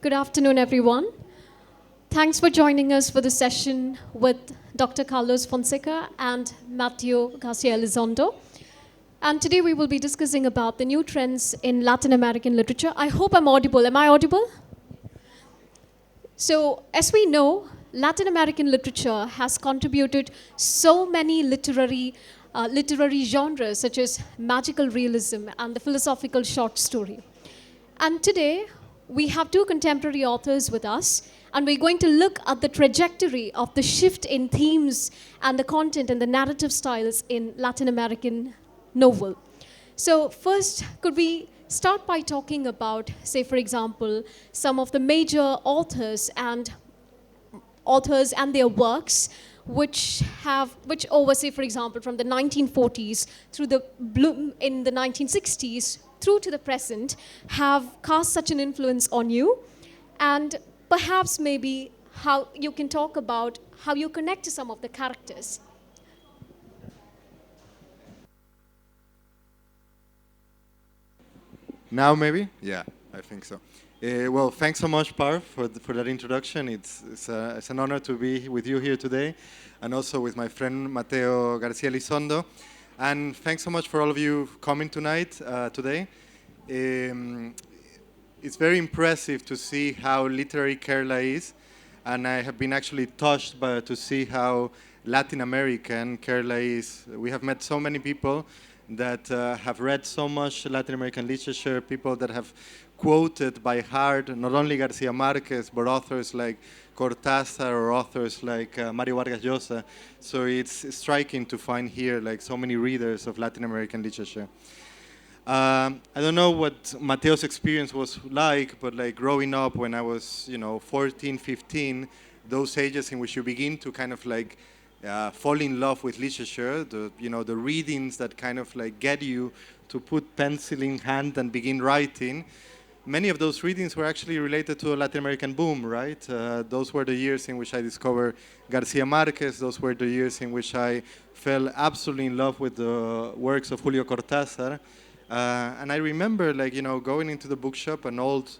Good afternoon, everyone. Thanks for joining us for the session with Dr. Carlos Fonseca and Mateo Garcia Elizondo. And today we will be discussing about the new trends in Latin American literature. I hope I'm audible. Am I audible? So, as we know, Latin American literature has contributed so many literary genres such as magical realism and the philosophical short story. And today, we have two contemporary authors with us, and we're going to look at the trajectory of the shift in themes and the content and the narrative styles in Latin American novel. So first, could we start by talking about, say, for example, some of the major authors and their works, which over, say, for example, from the 1940s through the bloom in the 1960s through to the present, have cast such an influence on you, and perhaps maybe how you can talk about how you connect to some of the characters. Now maybe? Yeah, I think so. Well, thanks so much, Par, for that introduction. It's an honor to be with you here today, and also with my friend Mateo Garcia Elizondo. And thanks so much for all of you coming today. It's very impressive to see how literary Kerala is, and I have been actually touched to see how Latin American Kerala is. We have met so many people that have read so much Latin American literature, people that have quoted by heart not only Garcia Marquez, but authors like Cortázar or authors like Mario Vargas Llosa. So it's striking to find here like so many readers of Latin American literature. I don't know what Mateo's experience was like, but like growing up when I was, 14, 15, those ages in which you begin to kind of like fall in love with literature, the readings that kind of like get you to put pencil in hand and begin writing. Many of those readings were actually related to the Latin American boom, right? Those were the years in which I discovered Garcia Marquez. Those were the years in which I fell absolutely in love with the works of Julio Cortázar. And I remember, going into the bookshop, an old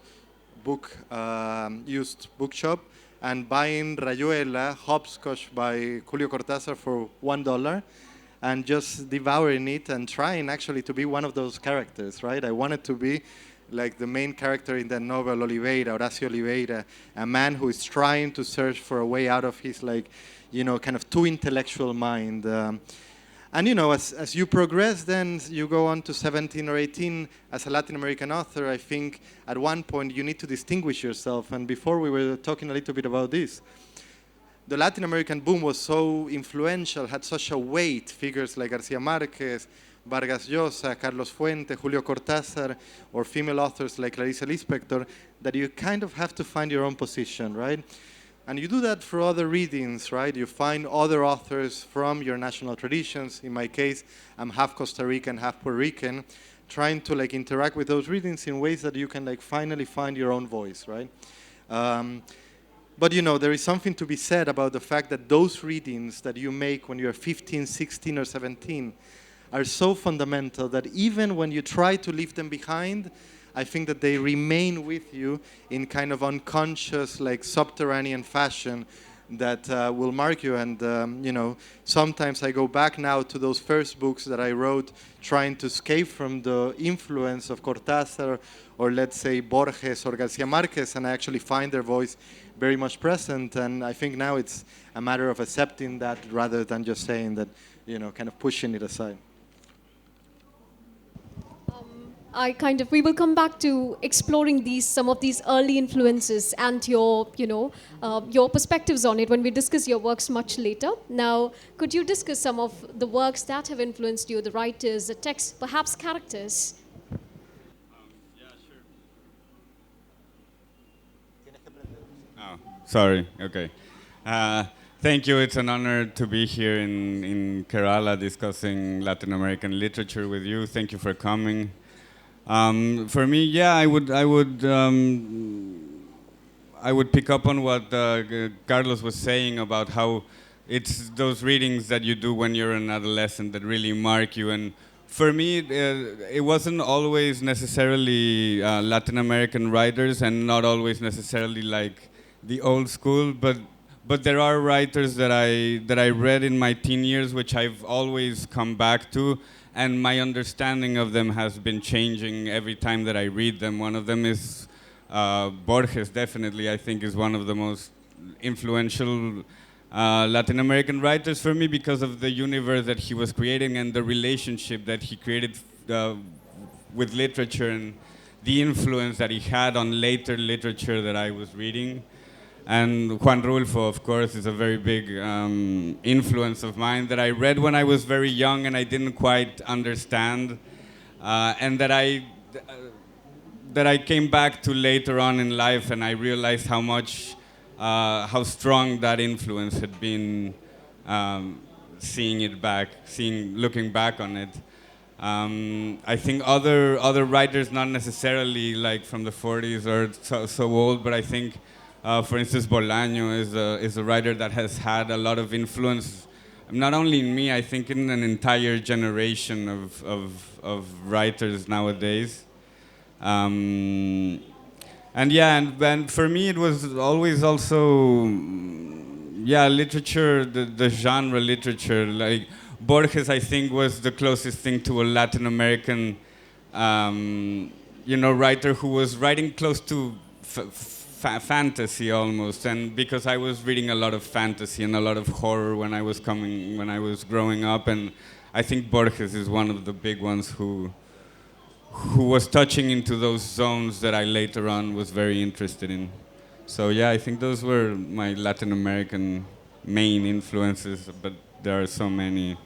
used bookshop, and buying Rayuela, Hopscotch by Julio Cortázar for $1, and just devouring it and trying actually to be one of those characters, right? I wanted to be like the main character in the novel Oliveira, Horacio Oliveira, a man who is trying to search for a way out of his kind of too intellectual mind. And as you progress, then you go on to 17 or 18 as a Latin American author. I think at one point you need to distinguish yourself. And before we were talking a little bit about this, the Latin American boom was so influential, had such a weight. Figures like Garcia Marquez, Vargas Llosa, Carlos Fuente, Julio Cortázar, or female authors like Clarice Lispector, that you kind of have to find your own position, right? And you do that for other readings, right? You find other authors from your national traditions. In my case, I'm half Costa Rican, half Puerto Rican, trying to interact with those readings in ways that you can finally find your own voice, right? But there is something to be said about the fact that those readings that you make when you're 15, 16, or 17 are so fundamental that even when you try to leave them behind, I think that they remain with you in kind of unconscious, subterranean fashion that will mark you. And, sometimes I go back now to those first books that I wrote trying to escape from the influence of Cortázar or, let's say, Borges or Garcia Marquez, and I actually find their voice very much present. And I think now it's a matter of accepting that rather than just saying that, kind of pushing it aside. We will come back to exploring some of these early influences and your perspectives on it when we discuss your works much later. Now, could you discuss some of the works that have influenced you, the writers, the texts, perhaps characters? Yeah, sure. Oh, sorry. Okay. Thank you. It's an honor to be here in Kerala discussing Latin American literature with you. Thank you for coming. For me, yeah, I would pick up on what Carlos was saying about how it's those readings that you do when you're an adolescent that really mark you. And for me, it wasn't always necessarily Latin American writers, and not always necessarily like the old school, but there are writers that I read in my teen years, which I've always come back to, and my understanding of them has been changing every time that I read them. One of them is Borges. Definitely, I think is one of the most influential Latin American writers for me, because of the universe that he was creating and the relationship that he created with literature, and the influence that he had on later literature that I was reading. And Juan Rulfo, of course, is a very big influence of mine that I read when I was very young and I didn't quite understand, and that I came back to later on in life, and I realized how strong that influence had been, looking back on it. I think other writers, not necessarily like from the 40s or so old, but I think, for instance, Bolaño is a writer that has had a lot of influence, not only in me, I think in an entire generation of writers nowadays. And for me it was always also, literature, the genre literature. Like Borges, I think, was the closest thing to a Latin American, writer who was writing close to fantasy almost. And because I was reading a lot of fantasy and a lot of horror when I was growing up, and I think Borges is one of the big ones who was touching into those zones that I later on was very interested in. So yeah, I think those were my Latin American main influences, but there are so many.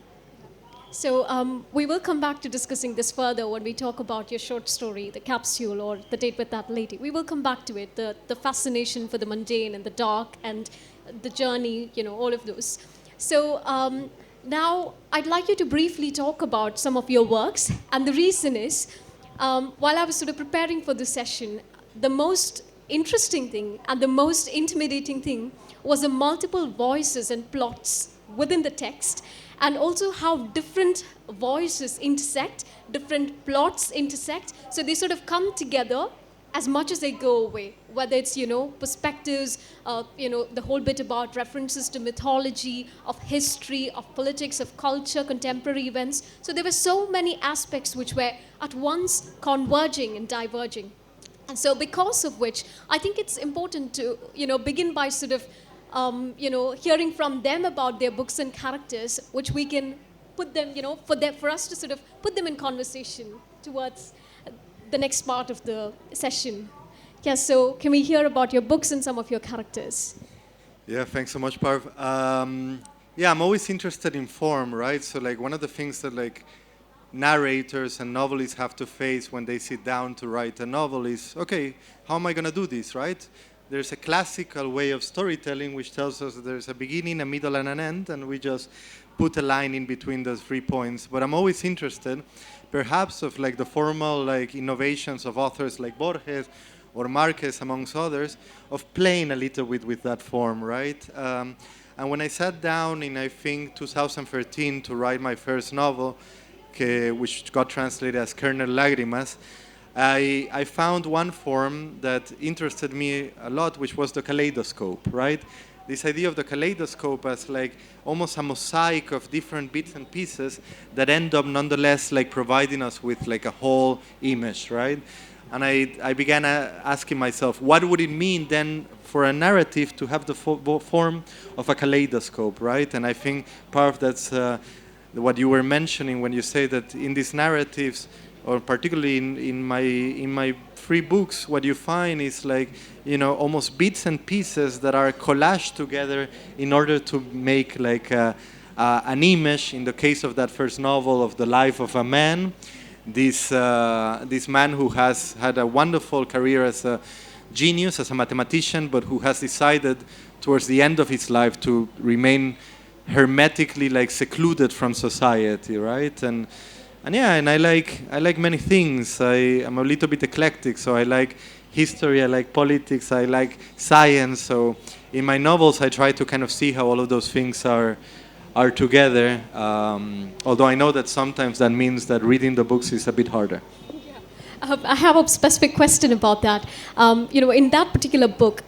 So we will come back to discussing this further when we talk about your short story, The Capsule, or The Date with That Lady. We will come back to it, the fascination for the mundane and the dark and the journey, all of those. So now I'd like you to briefly talk about some of your works, and the reason is, while I was sort of preparing for this session, the most interesting thing and the most intimidating thing was the multiple voices and plots within the text, and also how different voices intersect, different plots intersect, so they sort of come together as much as they go away, whether it's, perspectives, the whole bit about references to mythology, of history, of politics, of culture, contemporary events. So there were so many aspects which were at once converging and diverging. And so because of which, I think it's important to, begin by sort of, hearing from them about their books and characters, which we can put them, for us to sort of put them in conversation towards the next part of the session. Yeah, so can we hear about your books and some of your characters? Yeah, thanks so much, Parv. I'm always interested in form, right? So like one of the things that like narrators and novelists have to face when they sit down to write a novel is, okay, how am I going to do this, right? There's a classical way of storytelling which tells us that there's a beginning, a middle, and an end, and we just put a line in between those 3 points. But I'm always interested, perhaps, of like the formal like innovations of authors like Borges or Marquez, amongst others, of playing a little bit with that form, right? And when I sat down in, I think, 2013 to write my first novel, which got translated as Kernel Lágrimas, I found one form that interested me a lot, which was the kaleidoscope, right? This idea of the kaleidoscope as like almost a mosaic of different bits and pieces that end up nonetheless like providing us with like a whole image, right? And I began asking myself, what would it mean then for a narrative to have the form of a kaleidoscope, right? And I think part of that's what you were mentioning when you say that in these narratives, or particularly in my 3 books, what you find is like, almost bits and pieces that are collaged together in order to make like an image. In the case of that first novel, of the life of a man, this man who has had a wonderful career as a genius, as a mathematician, but who has decided towards the end of his life to remain hermetically like secluded from society, right? And I like many things. I'm a little bit eclectic, so I like history, I like politics, I like science. So in my novels, I try to kind of see how all of those things are are together. Although I know that sometimes that means that reading the books is a bit harder. I have a specific question about that. In that particular book,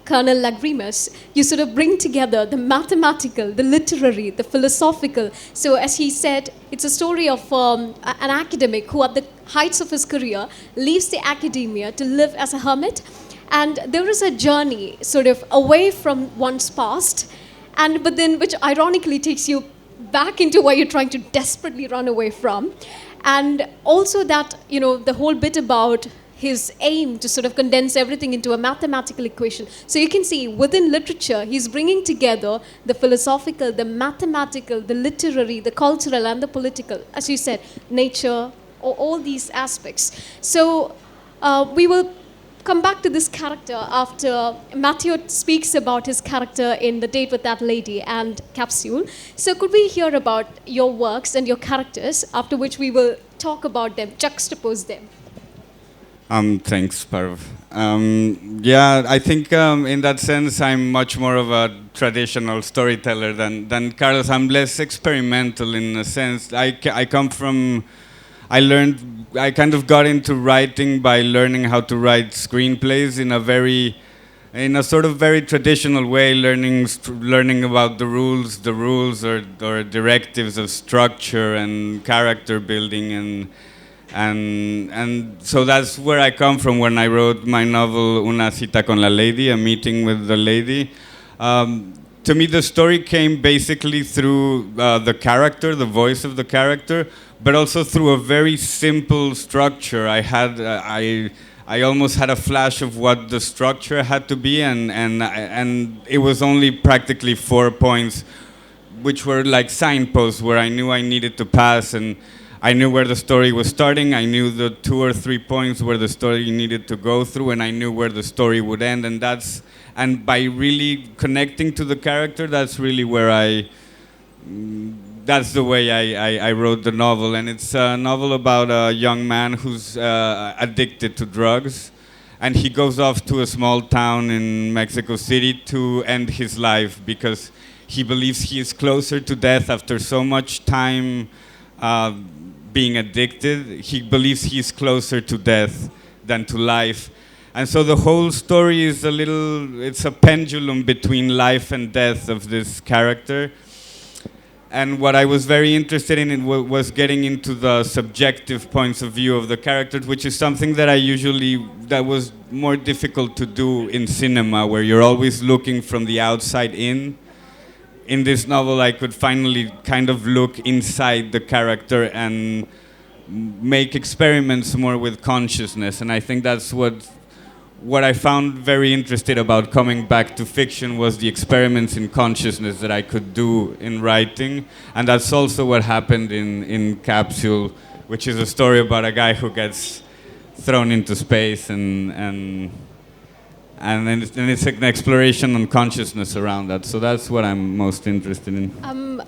Colonel Lagrimas, you sort of bring together the mathematical, the literary, the philosophical. So as he said, it's a story of an academic who at the heights of his career leaves the academia to live as a hermit. And there is a journey sort of away from one's past, but then which ironically takes you back into where you're trying to desperately run away from. And also that, the whole bit about his aim to sort of condense everything into a mathematical equation. So you can see within literature, he's bringing together the philosophical, the mathematical, the literary, the cultural, and the political. As you said, nature, all these aspects. So we will come back to this character after Matthew speaks about his character in The Date with That Lady and Capsule. So could we hear about your works and your characters, after which we will talk about them, juxtapose them? Thanks, Parv. I think in that sense I'm much more of a traditional storyteller than Carlos. I'm less experimental in a sense. I kind of got into writing by learning how to write screenplays in a sort of very traditional way, learning about the rules or directives of structure and character building and so that's where I come from when I wrote my novel Una cita con la lady, a meeting with the lady. To me, the story came basically through the character, the voice of the character, but also through a very simple structure. I almost had a flash of what the structure had to be, and it was only practically 4 points, which were like signposts where I knew I needed to pass, and I knew where the story was starting. I knew the 2 or 3 points where the story needed to go through, and I knew where the story would end. And by really connecting to the character, that's really where that's the way I wrote the novel. And it's a novel about a young man who's addicted to drugs, and he goes off to a small town in Mexico City to end his life because he believes he is closer to death after so much time being addicted. He believes he's closer to death than to life. And so the whole story is it's a pendulum between life and death of this character. And what I was very interested in was getting into the subjective points of view of the characters, which is something that that was more difficult to do in cinema, where you're always looking from the outside in. In this novel, I could finally kind of look inside the character and make experiments more with consciousness. And I think that's what I found very interesting about coming back to fiction was the experiments in consciousness that I could do in writing. And that's also what happened in Capsule, which is a story about a guy who gets thrown into space and it's an exploration on consciousness around that. So that's what I'm most interested in.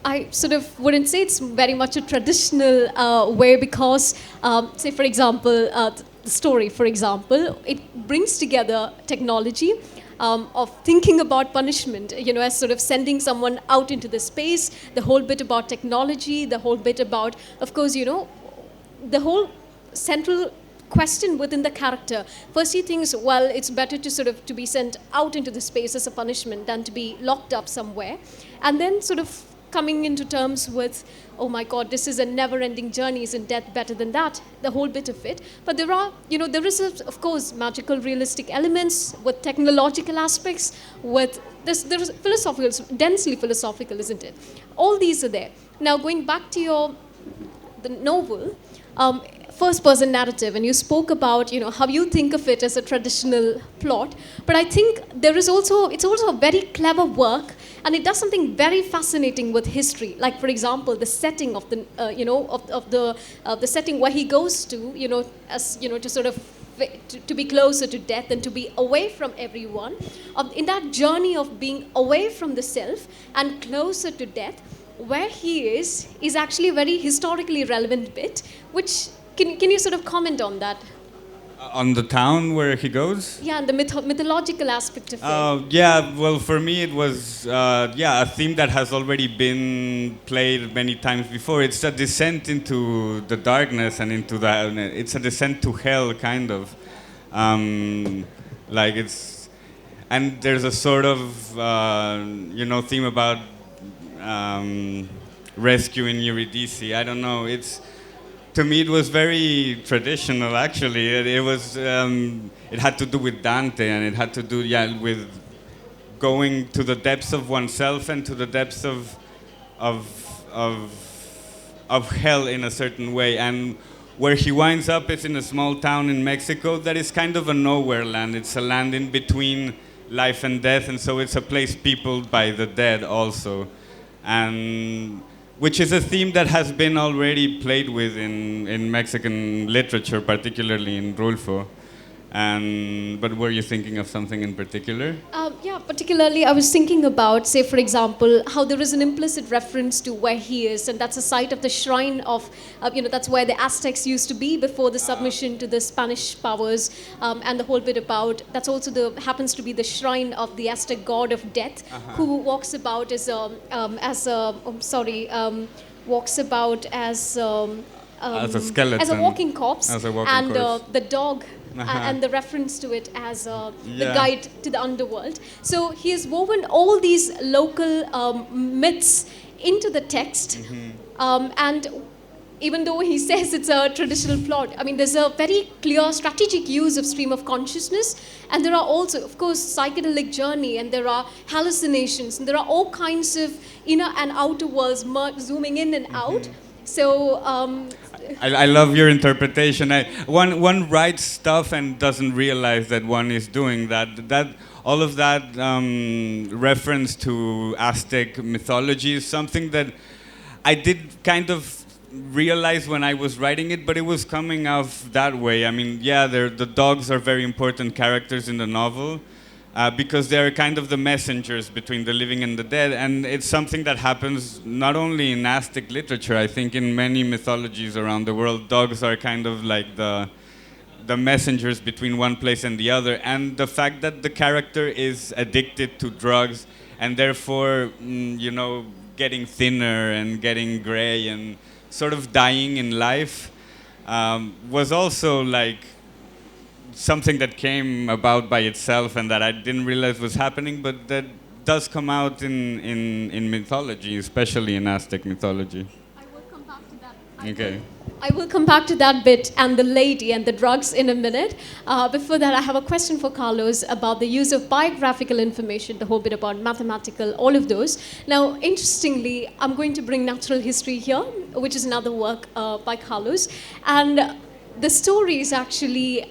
I sort of wouldn't say it's very much a traditional way because, say for example, the story, for example, it brings together technology of thinking about punishment, as sort of sending someone out into the space, the whole bit about technology, the whole bit about, of course, the whole central question within the character. First he thinks, well, it's better to be sent out into the space as a punishment than to be locked up somewhere. And then sort of coming into terms with, oh my God, this is a never-ending journey, isn't death better than that? The whole bit of it. But there are, there is, of course, magical, realistic elements with technological aspects, with there's philosophical, densely philosophical, isn't it? All these are there. Now, going back to the novel, first-person narrative, and you spoke about how you think of it as a traditional plot, but I think it's also a very clever work, and it does something very fascinating with history. Like for example, the setting of the the setting where he goes to to sort of to be closer to death and to be away from everyone. In that journey of being away from the self and closer to death, where he is actually a very historically relevant bit, which. Can you sort of comment on that? On the town where he goes? Yeah, and the mythological aspect of it. Yeah, well, for me it was a theme that has already been played many times before. It's a descent into the darkness and into that. It's a descent to hell, kind of. Like it's, and there's a sort of theme about rescuing Eurydice. I don't know. It's, to me, it was very traditional. Actually, it was. It had to do with Dante, and it had to do, with going to the depths of oneself and to the depths of of of hell in a certain way. And where he winds up is in a small town in Mexico that is kind of a nowhere land. It's a land in between life and death, and so it's a place peopled by the dead also, and which is a theme that has been already played with in Mexican literature, particularly in Rulfo. But were you thinking of something in particular? Yeah, particularly I was thinking about, say, for example, how there is an implicit reference to where he is, and that's a site of the shrine of, that's where the Aztecs used to be before the submission to the Spanish powers, and the whole bit about, that's also happens to be the shrine of the Aztec god of death, who walks about walks about as a skeleton. as a walking corpse, As a walking and corpse. the dog and the reference to it as the guide to the underworld. So he has woven all these local myths into the text, and even though he says it's a traditional plot, I mean, there's a very clear strategic use of stream of consciousness, and there are also, of course, psychedelic journey, and there are hallucinations, and there are all kinds of inner and outer worlds zooming in and out. So I love your interpretation. One writes stuff and doesn't realize that one is doing that. That all of that reference to Aztec mythology is something that I did kind of realize when I was writing it, but it was coming off that way. I mean, the dogs are very important characters in the novel. Because they're kind of the messengers between the living and the dead, and it's something that happens not only in Aztec literature. I think in many mythologies around the world, dogs are kind of like the messengers between one place and the other. And the fact that the character is addicted to drugs and therefore, getting thinner and getting gray and sort of dying in life was also like something that came about by itself and that I didn't realize was happening, but that does come out in mythology, especially in Aztec mythology. I will come back to that. Okay. I will come back to that bit and the lady and the drugs in a minute. Before that, I have a question for Carlos about the use of biographical information, the whole bit about mathematical, all of those. Now, interestingly, I'm going to bring natural history here, which is another work by Carlos. And the story is actually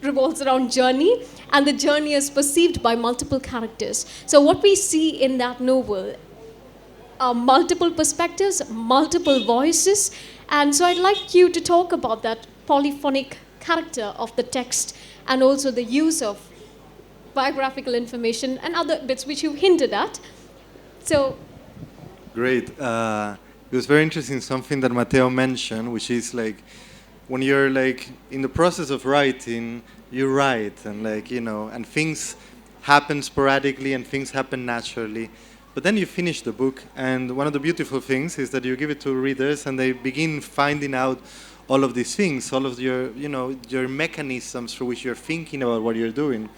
revolves around journey, and the journey is perceived by multiple characters. So what we see in that novel are multiple perspectives, multiple voices, and so I'd like you to talk about that polyphonic character of the text and also the use of biographical information and other bits which you hinted at. So, Great. It was very interesting something that Mateo mentioned, which is like when you're like in the process of writing, you write and and things happen sporadically and things happen naturally. But then you finish the book, and one of the beautiful things is that you give it to readers and they begin finding out all of these things, all of your, your mechanisms through which you're thinking about what you're doing.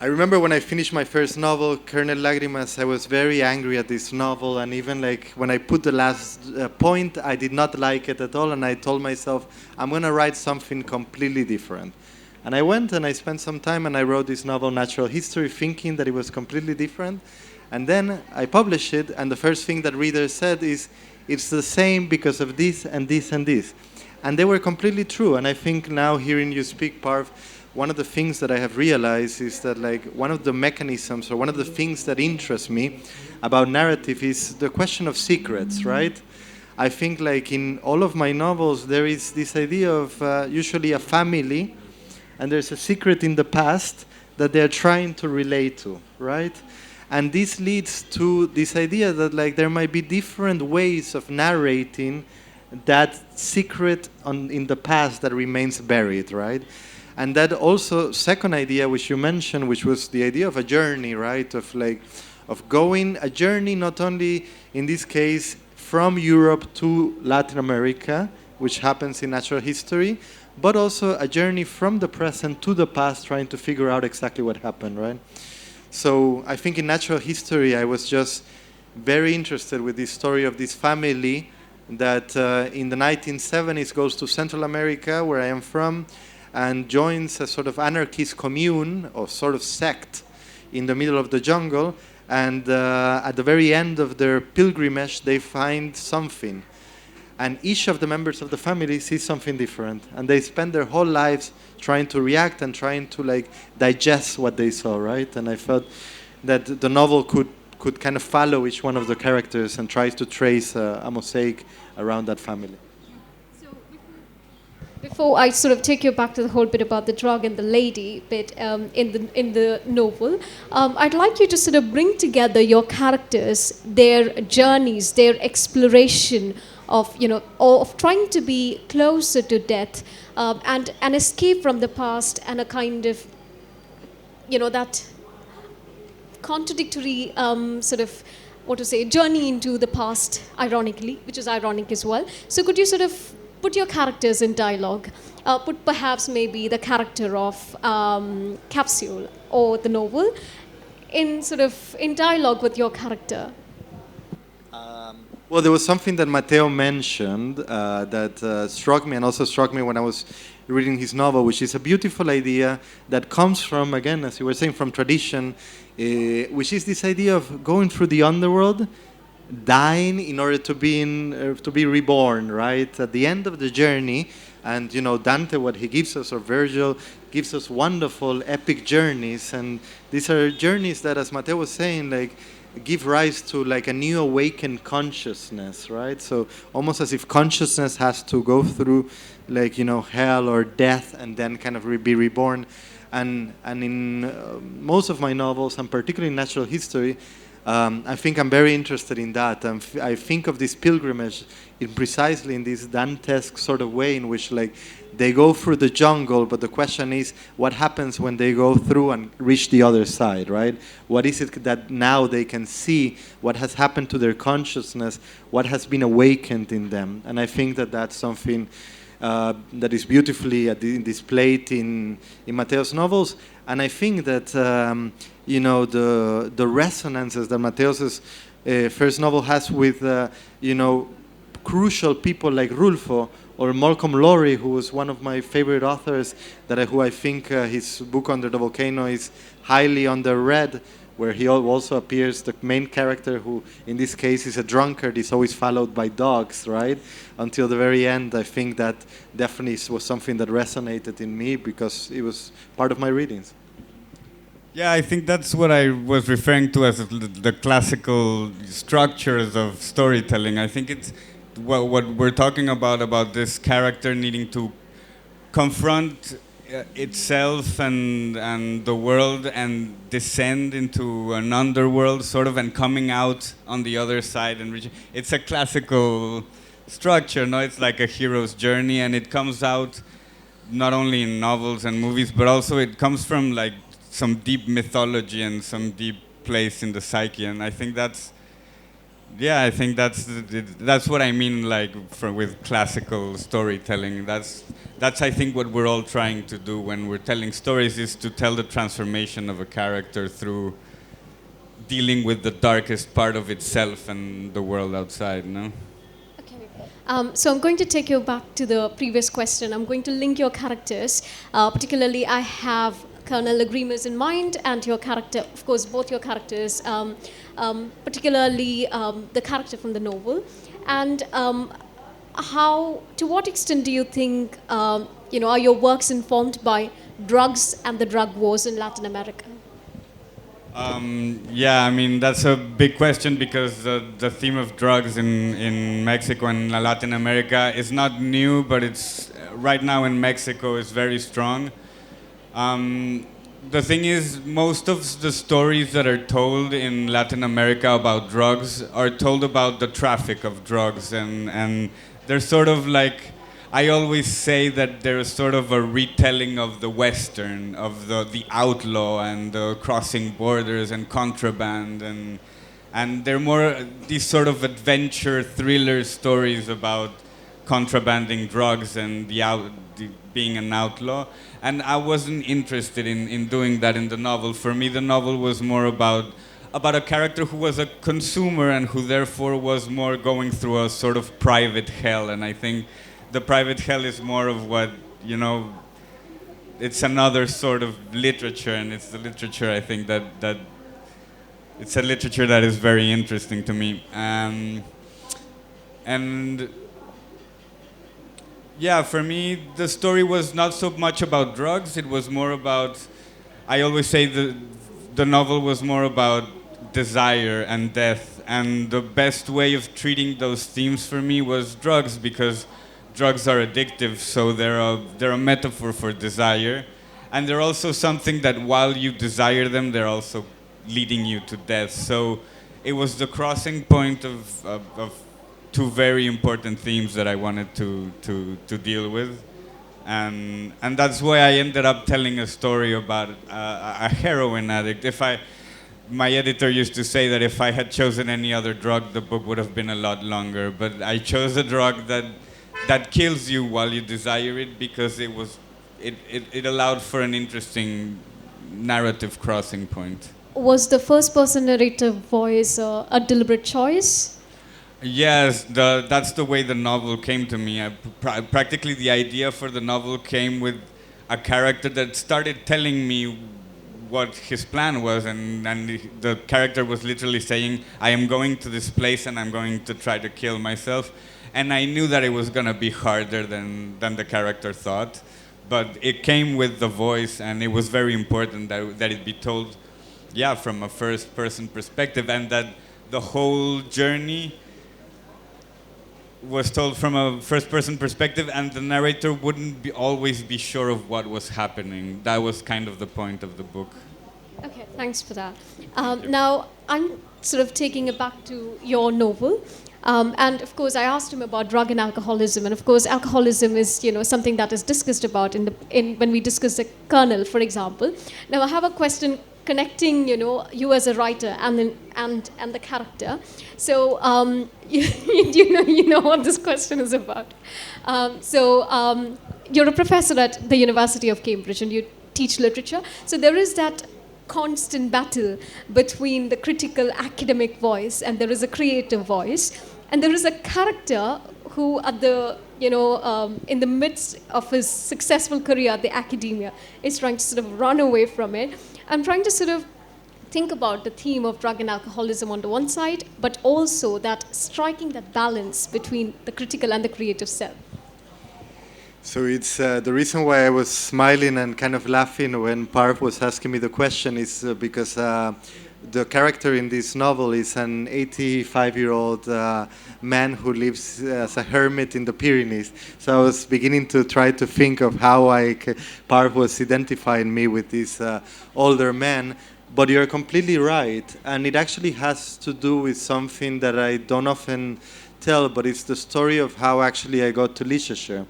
I remember when I finished my first novel, Kernel Lágrimas, I was very angry at this novel, and even when I put the last point, I did not like it at all, and I told myself, I'm going to write something completely different. And I went and I spent some time and I wrote this novel, Natural History, thinking that it was completely different. And then I published it, and the first thing that readers said is, it's the same because of this and this and this. And they were completely true, and I think now hearing you speak, Parv, one of the things that I have realized is that one of the mechanisms or one of the things that interests me about narrative is the question of secrets, right? I think in all of my novels there is this idea of usually a family, and there's a secret in the past that they're trying to relate to, right? And this leads to this idea that there might be different ways of narrating that secret in the past that remains buried, right? And that also second idea which you mentioned, which was the idea of a journey, right? Of going a journey not only in this case from Europe to Latin America, which happens in natural history, but also a journey from the present to the past, trying to figure out exactly what happened, right? So I think in natural history, I was just very interested with this story of this family that in the 1970s goes to Central America, where I am from, and joins a sort of anarchist commune or sort of sect in the middle of the jungle. And at the very end of their pilgrimage, they find something. And each of the members of the family sees something different. And they spend their whole lives trying to react and trying to digest what they saw, right? And I felt that the novel could kind of follow each one of the characters and try to trace a mosaic around that family. Before I sort of take you back to the whole bit about the drug and the lady bit in the novel, I'd like you to sort of bring together your characters, their journeys, their exploration of of trying to be closer to death, and an escape from the past, and a kind of that contradictory journey into the past, ironically, which is ironic as well. So could you sort of put your characters in dialogue, put perhaps maybe the character of Capsule or the novel in dialogue with your character? Well, there was something that Matteo mentioned that struck me, and also struck me when I was reading his novel, which is a beautiful idea that comes from, again, as you were saying, from tradition, which is this idea of going through the underworld, dying in order to be reborn, right? At the end of the journey, and Dante, what he gives us, or Virgil gives us wonderful epic journeys, and these are journeys that, as Matteo was saying, give rise to a new awakened consciousness, right? So almost as if consciousness has to go through hell or death and then kind of be reborn. And in most of my novels, and particularly in natural history, I think I'm very interested in that. I think of this pilgrimage precisely in this Dantesque sort of way in which they go through the jungle, but the question is what happens when they go through and reach the other side, right? What is it that now they can see, what has happened to their consciousness, what has been awakened in them? And I think that that's something that is beautifully displayed in Matteo's novels. And I think that the resonances that Matteo's first novel has with crucial people like Rulfo or Malcolm Lowry, who was one of my favorite authors, who I think his book Under the Volcano is highly underread, where he also appears, the main character, who in this case is a drunkard, is always followed by dogs, right? Until the very end. I think that definitely was something that resonated in me because it was part of my readings. Yeah, I think that's what I was referring to as the classical structures of storytelling. I think it's what we're talking about this character needing to confront itself and the world and descend into an underworld sort of, and coming out on the other side and it's a classical structure, no? It's like a hero's journey, and it comes out not only in novels and movies, but also it comes from some deep mythology and some deep place in the psyche, and I think that's what I mean, with classical storytelling. That's I think what we're all trying to do when we're telling stories, is to tell the transformation of a character through dealing with the darkest part of itself and the world outside, no? Okay. So I'm going to take you back to the previous question. I'm going to link your characters. Particularly, I have Colonel Lagrimas in mind, and your character, of course, both your characters, particularly the character from the novel. And to what extent do you think, are your works informed by drugs and the drug wars in Latin America? Yeah, I mean, that's a big question, because the theme of drugs in Mexico and Latin America is not new, but it's right now in Mexico is very strong. The thing is, most of the stories that are told in Latin America about drugs are told about the traffic of drugs and they're sort of like, I always say that they're sort of a retelling of the Western, of the outlaw and the crossing borders and contraband, and they're more these sort of adventure thriller stories about contrabanding drugs and being an outlaw. And I wasn't interested in doing that in the novel. For me, the novel was more about a character who was a consumer and who therefore was more going through a sort of private hell. And I think the private hell is more of what, you know, it's another sort of literature, and it's the literature I think that it's a literature that is very interesting to me. And yeah, for me, the story was not so much about drugs. It was more about, I always say the novel was more about desire and death. And the best way of treating those themes for me was drugs, because drugs are addictive, so they're a metaphor for desire. And they're also something that while you desire them, they're also leading you to death. So it was the crossing point of two very important themes that I wanted to deal with. And that's why I ended up telling a story about a heroin addict. My editor used to say that if I had chosen any other drug, the book would have been a lot longer. But I chose a drug that kills you while you desire it, because it allowed for an interesting narrative crossing point. Was the first person narrative voice a deliberate choice? Yes, that's the way the novel came to me. Practically, the idea for the novel came with a character that started telling me what his plan was, and the character was literally saying, I am going to this place and I'm going to try to kill myself. And I knew that it was going to be harder than the character thought, but it came with the voice, and it was very important that it be told, yeah, from a first-person perspective, and that the whole journey was told from a first-person perspective, and the narrator wouldn't always be sure of what was happening. That was kind of the point of the book. Okay, thanks for that. Now, I'm sort of taking it back to your novel. And of course, I asked him about drug and alcoholism, and of course, alcoholism is, you know, something that is discussed about when we discuss the kernel, for example. Now, I have a question connecting, you know, you as a writer and the character. So, you know what this question is about. You're a professor at the University of Cambridge, and you teach literature. So there is that constant battle between the critical academic voice and there is a creative voice, and there is a character who at the in the midst of his successful career at the academia is trying to sort of run away from it. I'm trying to sort of think about the theme of drug and alcoholism on the one side, but also that striking that balance between the critical and the creative self. So it's the reason why I was smiling and kind of laughing when Parv was asking me the question is because the character in this novel is an 85-year-old man who lives as a hermit in the Pyrenees. So I was beginning to try to think of how Parv was identifying me with this older man. But you're completely right, and it actually has to do with something that I don't often tell, but it's the story of how actually I got to literature.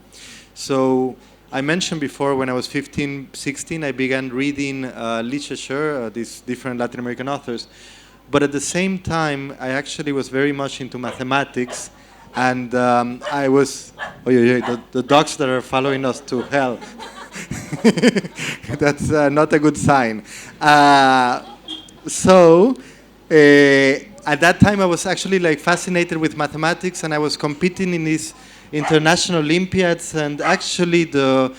So I mentioned before when I was 15, 16, I began reading literature, these different Latin American authors. But at the same time, I actually was very much into mathematics. And I was, the dogs that are following us to hell. That's not a good sign. At that time, I was actually like fascinated with mathematics, and I was competing in these international Olympiads, and actually the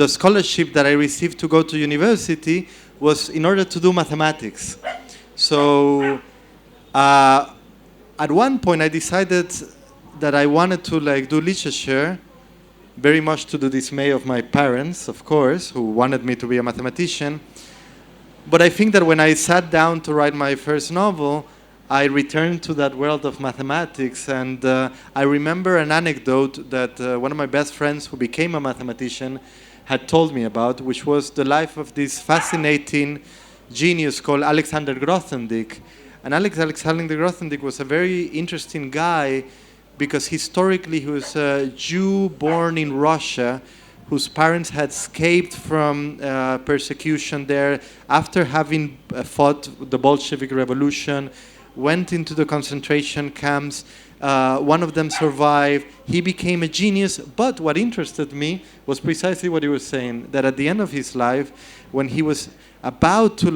scholarship that I received to go to university was in order to do mathematics. So at one point I decided that I wanted to like do literature, very much to the dismay of my parents, of course, who wanted me to be a mathematician. But I think that when I sat down to write my first novel, I returned to that world of mathematics, and I remember an anecdote that one of my best friends who became a mathematician had told me about, which was the life of this fascinating genius called Alexander Grothendieck. And Alexander Grothendieck was a very interesting guy because historically he was a Jew born in Russia whose parents had escaped from persecution there after having fought the Bolshevik Revolution, went into the concentration camps. One of them survived. He became a genius. But what interested me was precisely what he was saying, that at the end of his life, when he was about to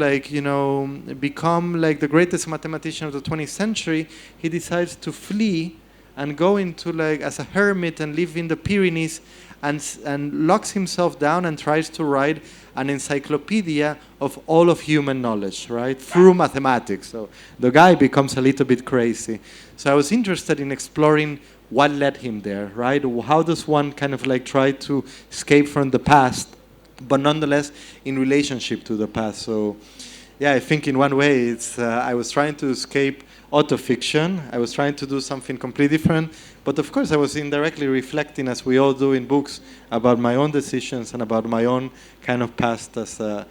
become like the greatest mathematician of the 20th century, he decides to flee and go into as a hermit and live in the Pyrenees and locks himself down and tries to write an encyclopedia of all of human knowledge, right, through mathematics. So the guy becomes a little bit crazy. So I was interested in exploring what led him there, right? How does one kind of try to escape from the past, but nonetheless in relationship to the past? So yeah, I think in one way it's I was trying to escape autofiction. I was trying to do something completely different, but of course I was indirectly reflecting, as we all do in books, about my own decisions and about my own kind of past as a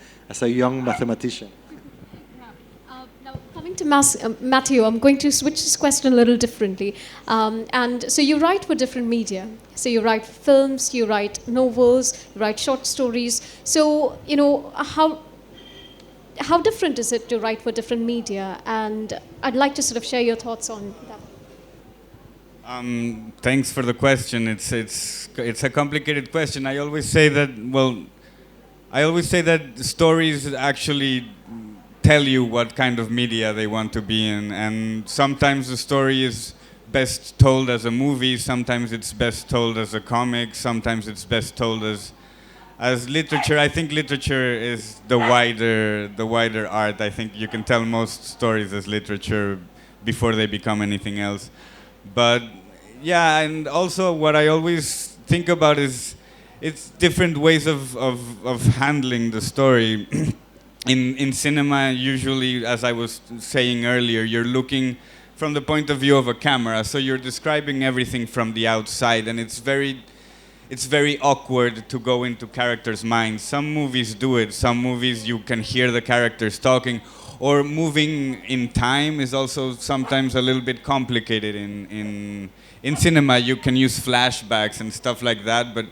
young mathematician. Now, coming to Matthew, I'm going to switch this question a little differently. And so you write for different media. So you write films, you write novels, you write short stories. So, how different is it to write for different media? And I'd like to sort of share your thoughts on that. Thanks for the question. It's a complicated question. I always say that stories actually tell you what kind of media they want to be in, and sometimes the story is best told as a movie, sometimes it's best told as a comic, sometimes it's best told as literature. I think literature is the wider art. I think you can tell most stories as literature before they become anything else. But yeah, and also what I always think about is it's different ways of handling the story. In cinema, usually, as I was saying earlier, you're looking from the point of view of a camera, so you're describing everything from the outside, and it's very awkward to go into characters' minds. Some movies do it. Some movies you can hear the characters talking, or moving in time is also sometimes a little bit complicated. In cinema, you can use flashbacks and stuff like that, but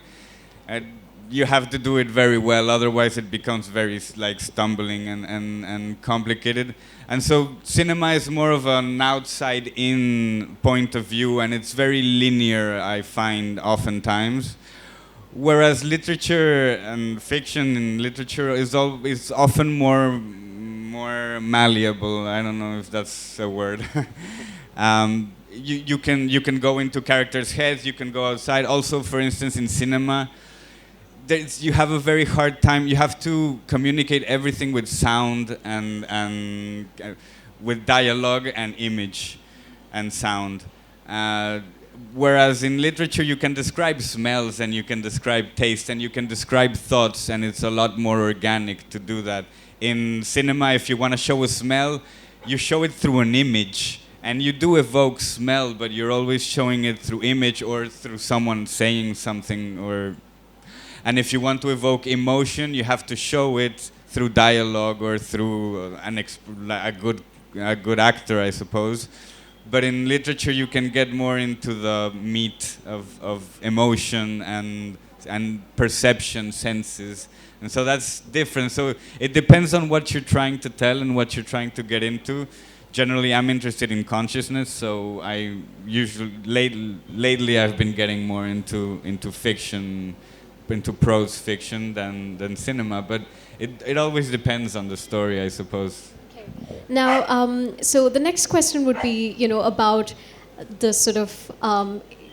you have to do it very well, otherwise it becomes very stumbling and complicated. And so cinema is more of an outside-in point of view, and it's very linear, I find, oftentimes. Whereas literature and fiction in literature is often more malleable. I don't know if that's a word. You can go into characters' heads. You can go outside. Also, for instance, in cinema, you have a very hard time. You have to communicate everything with sound and with dialogue and image and sound. Whereas in literature, you can describe smells and you can describe taste and you can describe thoughts, and it's a lot more organic to do that. In cinema, if you want to show a smell, you show it through an image. And you do evoke smell, but you're always showing it through image or through someone saying something. And if you want to evoke emotion, you have to show it through dialogue or through a good actor, I suppose. But in literature, you can get more into the meat of emotion and perception, senses. And so that's different. So it depends on what you're trying to tell and what you're trying to get into. Generally, I'm interested in consciousness, so I usually lately I've been getting more into fiction, into prose fiction than cinema. But it always depends on the story, I suppose. Now, so the next question would be, about the sort of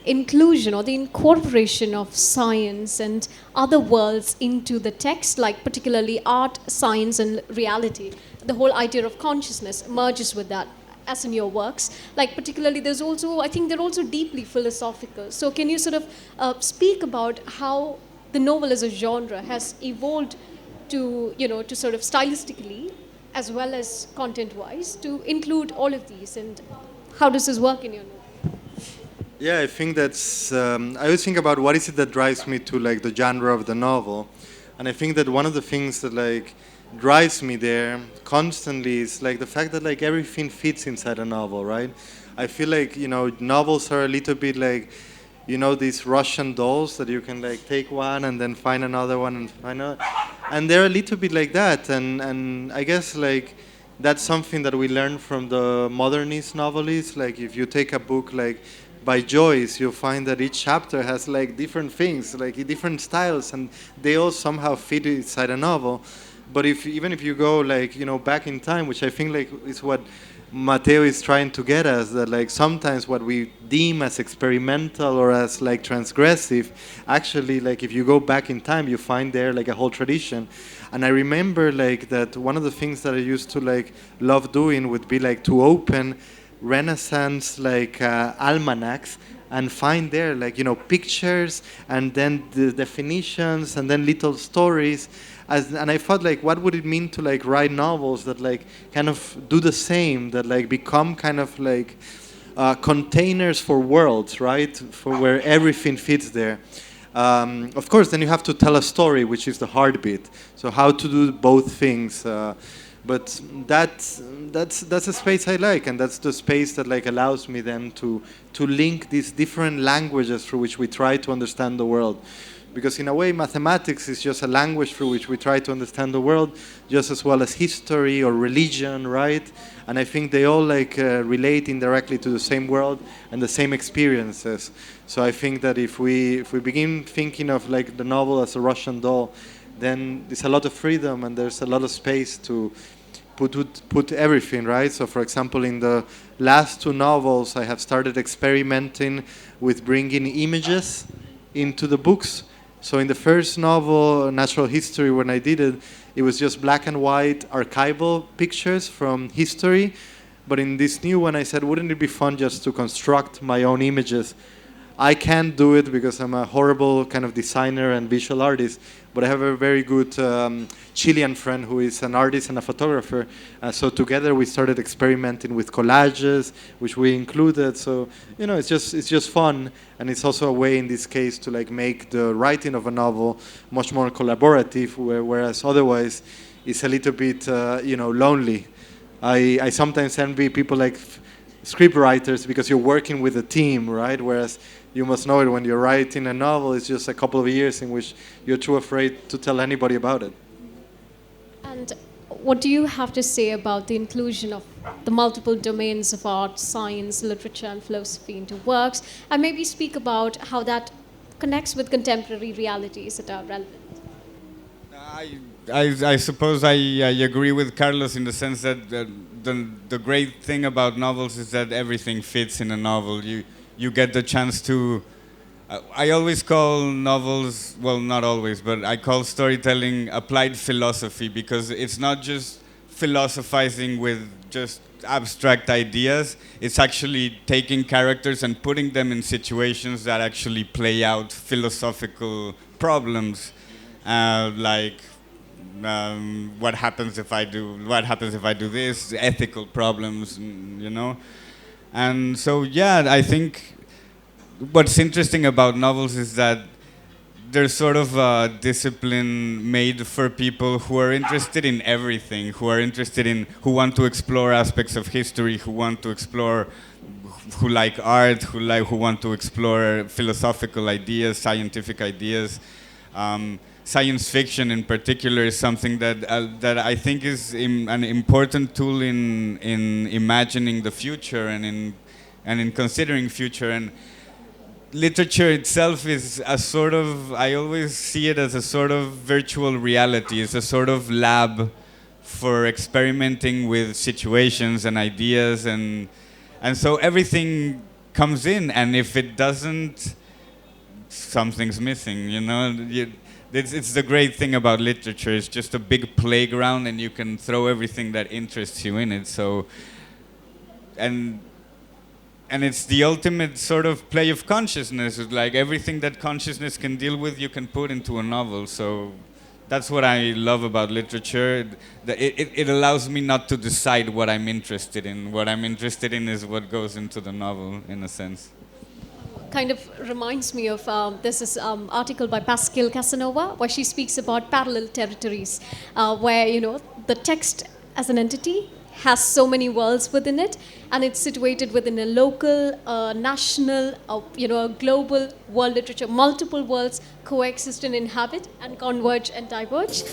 inclusion or the incorporation of science and other worlds into the text, like particularly art, science, and reality. The whole idea of consciousness merges with that, as in your works. Like particularly, I think they're also deeply philosophical. So can you sort of speak about how the novel as a genre has evolved to sort of stylistically, as well as content-wise, to include all of these, and how does this work in your novel? Yeah, I think that's. I always think about what is it that drives me to the genre of the novel, and I think that one of the things that drives me there constantly is the fact that everything fits inside a novel, right? I feel like, novels are a little bit like, these Russian dolls that you can like take one and then find another one and find another. And they're a little bit like that. And I guess like that's something that we learn from the modernist novelists. Like if you take a book like by Joyce, you'll find that each chapter has like different things, like different styles, and they all somehow fit inside a novel. But even if you go like back in time, which I think like is what Matteo is trying to get us, that like sometimes what we deem as experimental or as like transgressive, actually like if you go back in time, you find there like a whole tradition. And I remember like that one of the things that I used to like love doing would be like to open Renaissance like almanacs and find there like pictures and then the definitions and then little stories. And I thought like what would it mean to like write novels that like kind of do the same, that like become kind of like containers for worlds, right, for where everything fits there. Of course then you have to tell a story, which is the hard bit, so how to do both things. But that's a space I like, and that's the space that like allows me then to link these different languages through which we try to understand the world. Because in a way, mathematics is just a language through which we try to understand the world, just as well as history or religion, right? And I think they all like relate indirectly to the same world and the same experiences. So I think that if we begin thinking of like the novel as a Russian doll, then there's a lot of freedom and there's a lot of space to put everything, right? So for example, in the last two novels, I have started experimenting with bringing images into the books. So in the first novel, Natural History, when I did it, it was just black and white archival pictures from history. But in this new one, I said, wouldn't it be fun just to construct my own images? I can't do it because I'm a horrible kind of designer and visual artist, but I have a very good Chilean friend who is an artist and a photographer. So together we started experimenting with collages, which we included. So it's just fun, and it's also a way in this case to like make the writing of a novel much more collaborative, whereas otherwise it's a little bit lonely. I sometimes envy people like script writers because you're working with a team, right? Whereas you must know it, when you're writing a novel, it's just a couple of years in which you're too afraid to tell anybody about it. And what do you have to say about the inclusion of the multiple domains of art, science, literature, and philosophy into works? And maybe speak about how that connects with contemporary realities that are relevant. I suppose I agree with Carlos in the sense that the great thing about novels is that everything fits in a novel. You get the chance to... I always call novels, well, not always, but I call storytelling applied philosophy, because it's not just philosophizing with just abstract ideas. It's actually taking characters and putting them in situations that actually play out philosophical problems, like what happens if I do this, ethical problems, And so, yeah, I think what's interesting about novels is that there's sort of a discipline made for people who are interested in everything, who want to explore aspects of history, who like art, who want to explore philosophical ideas, scientific ideas. Science fiction in particular is something that I think is an important tool in imagining the future and in considering future. And literature itself is a sort of, I always see it as a sort of virtual reality. It's a sort of lab for experimenting with situations and ideas, and so everything comes in, and if it doesn't, something's missing, It's the great thing about literature. It's just a big playground, and you can throw everything that interests you in it. So, and it's the ultimate sort of play of consciousness. It's like everything that consciousness can deal with, you can put into a novel. So that's what I love about literature. It allows me not to decide what I'm interested in. What I'm interested in is what goes into the novel, in a sense. Kind of reminds me of this article by Pascal Casanova, where she speaks about parallel territories, where the text as an entity has so many worlds within it, and it's situated within a local, national, a global world literature. Multiple worlds coexist and inhabit and converge and diverge.